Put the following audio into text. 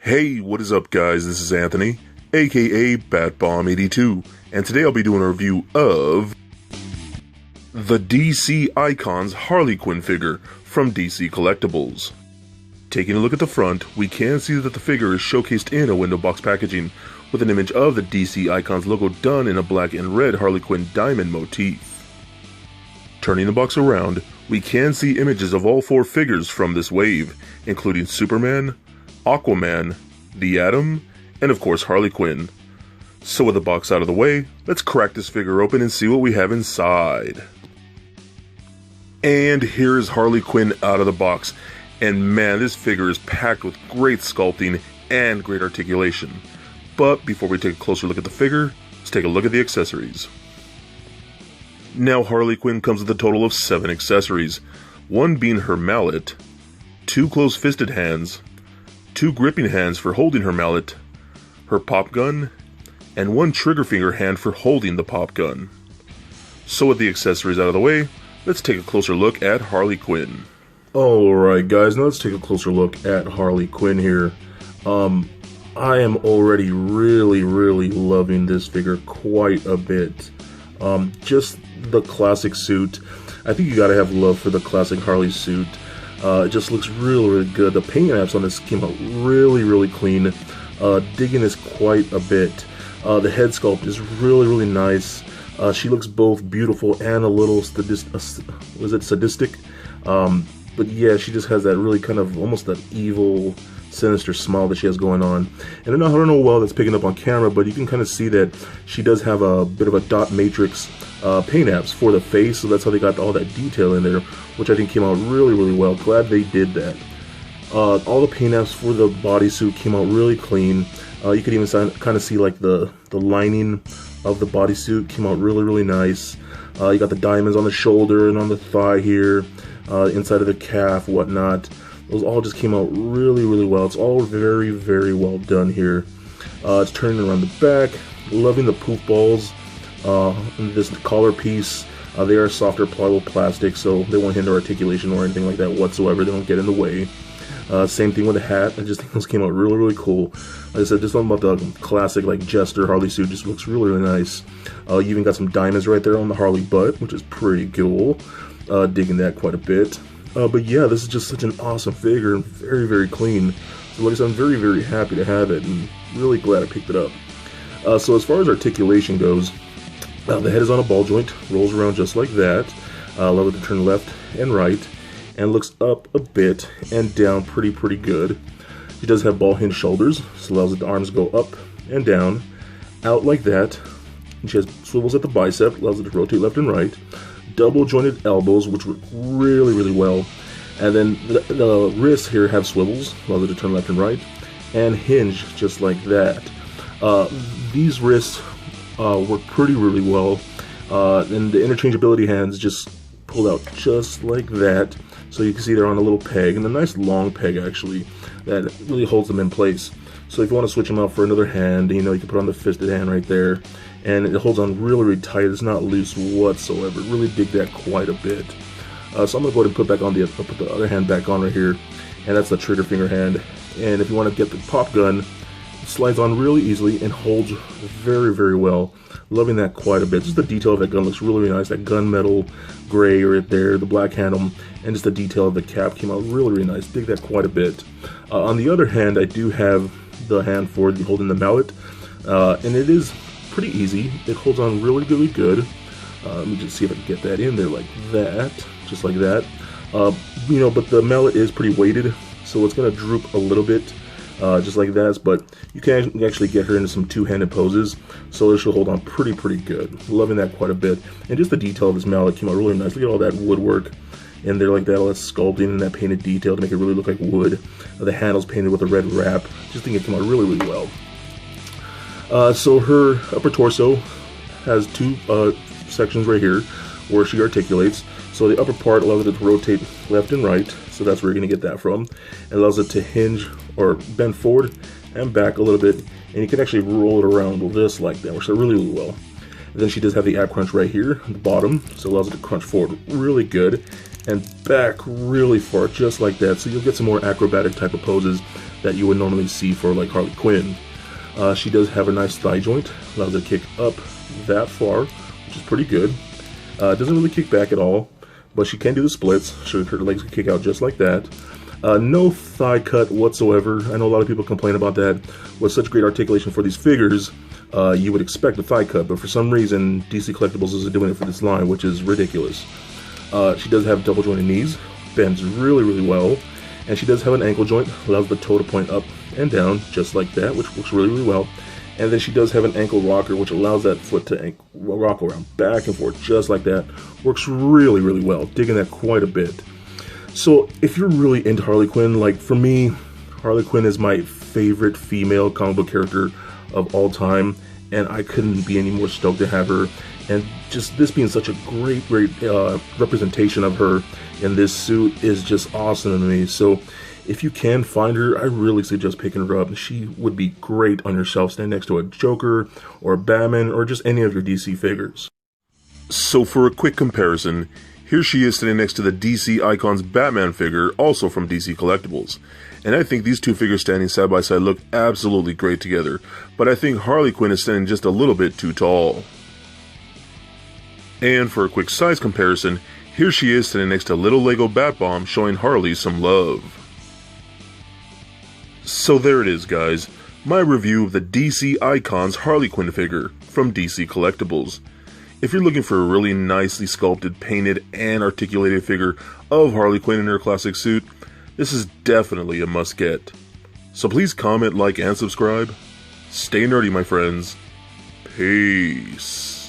Hey, what is up guys, this is Anthony, aka BatBomb82, and today I'll be doing a review of the DC Icons Harley Quinn figure from DC Collectibles. Taking a look at the front, we can see that the figure is showcased in a window box packaging with an image of the DC Icons logo done in a black and red Harley Quinn diamond motif. Turning the box around, we can see images of all four figures from this wave, including Superman, Aquaman, the Atom, and of course Harley Quinn. So with the box out of the way, let's crack this figure open and see what we have inside. And here is Harley Quinn out of the box, and man, this figure is packed with great sculpting and great articulation. But before we take a closer look at the figure, let's take a look at the accessories. Now Harley Quinn comes with a total of 7 accessories, one being her mallet, 2 close-fisted hands, 2 gripping hands for holding her mallet, her pop gun, and 1 trigger finger hand for holding the pop gun. So with the accessories out of the way, let's take a closer look at Harley Quinn. Alright guys, now let's take a closer look at Harley Quinn here. I am already really loving this figure quite a bit. Just the classic suit. I think you gotta have love for the classic Harley suit. It just looks really good. The paint apps on this came out really clean. Digging this quite a bit. The head sculpt is really nice. She looks both beautiful and a little sadistic. But yeah, she just has that really kind of almost that evil, sinister smile that she has going on. And I don't know well that's picking up on camera, but you can kind of see that she does have a bit of a dot matrix paint apps for the face, so that's how they got all that detail in there, which I think came out really well. Glad they did that. All the paint apps for the bodysuit came out really clean. You could even kind of see like the lining of the bodysuit came out really nice. You got the diamonds on the shoulder and on the thigh here, inside of the calf, whatnot. Those all just came out really well. It's all very well done here. It's turning around the back. Loving the poof balls. This collar piece. They are softer pliable plastic, so they won't hinder articulation or anything like that whatsoever. They don't get in the way. Same thing with the hat. I just think those came out really cool. Like I said, just something about the classic like Jester Harley suit just looks really nice. You even got some diamonds right there on the Harley butt, which is pretty cool. Digging that quite a bit. But yeah, this is just such an awesome figure and very clean. So like I said, I'm very happy to have it and really glad I picked it up. So as far as articulation goes, the head is on a ball joint, rolls around just like that. Allows it to turn left and right, and looks up a bit and down pretty good. She does have ball hinge shoulders, so allows the arms to go up and down, out like that. And she has swivels at the bicep, allows it to rotate left and right. Double jointed elbows, which work really well. And then the wrists here have swivels, allows it to turn left and right, and hinge just like that. These wrists work really well, and the interchangeability hands just pulled out just like that. So you can see they're on a little peg, and a nice long peg actually, that really holds them in place. So if you want to switch them out for another hand, you can put on the fisted hand right there, and it holds on really tight. It's not loose whatsoever. Really dig that quite a bit. So I'm going to go ahead and put the other hand back on right here, and that's the trigger finger hand. And if you want to get the pop gun, it slides on really easily and holds very well. Loving that quite a bit. Just the detail of that gun looks really nice. That gunmetal gray right there, the black handle, and just the detail of the cap came out really nice. Dig that quite a bit. On the other hand, I do have the hand for holding the mallet, and it is pretty easy. It holds on really good. Let me just see if I can get that in there like that, just like that. But the mallet is pretty weighted, so it's going to droop a little bit, just like that. But you can actually get her into some two-handed poses, so she'll hold on pretty good. Loving that quite a bit. And just the detail of this mallet came out really nice. Look at all that woodwork in there like that, all that sculpting and that painted detail to make it really look like wood. The handle's painted with a red wrap. Just think it came out really well. So her upper torso has 2 sections right here where she articulates. So the upper part allows it to rotate left and right, so that's where you're going to get that from. It allows it to hinge or bend forward and back a little bit, and you can actually roll it around this like that, which is really well. And then she does have the ab crunch right here at the bottom, so it allows it to crunch forward really good. and back really far, just like that. So you'll get some more acrobatic type of poses that you would normally see for like Harley Quinn. She does have a nice thigh joint, allows her to kick up that far, which is pretty good. Doesn't really kick back at all, but she can do the splits, so her legs can kick out just like that. No thigh cut whatsoever. I know a lot of people complain about that. With such great articulation for these figures, you would expect a thigh cut, but for some reason, DC Collectibles isn't doing it for this line, which is ridiculous. She does have double jointed knees, bends really, really well, and she does have an ankle joint, allows the toe to point up and down, just like that, which works really, really well. And then she does have an ankle rocker, which allows that foot to rock around back and forth, just like that. Works really, really well. Digging that quite a bit. So if you're really into Harley Quinn, like for me, Harley Quinn is my favorite female comic book character of all time, and I couldn't be any more stoked to have her. And just this being such a great representation of her in this suit is just awesome to me. So if you can find her, I really suggest picking her up. She would be great on your shelf, stand next to a Joker or a Batman or just any of your DC figures. So for a quick comparison, here she is sitting next to the DC Icons Batman figure, also from DC Collectibles. And I think these two figures standing side by side look absolutely great together, but I think Harley Quinn is standing just a little bit too tall. And for a quick size comparison, here she is sitting next to little Lego Bat-Bomb, showing Harley some love. So there it is, guys, my review of the DC Icons Harley Quinn figure from DC Collectibles. If you're looking for a really nicely sculpted, painted, and articulated figure of Harley Quinn in her classic suit, this is definitely a must-get. So please comment, like, and subscribe. Stay nerdy, my friends. Peace.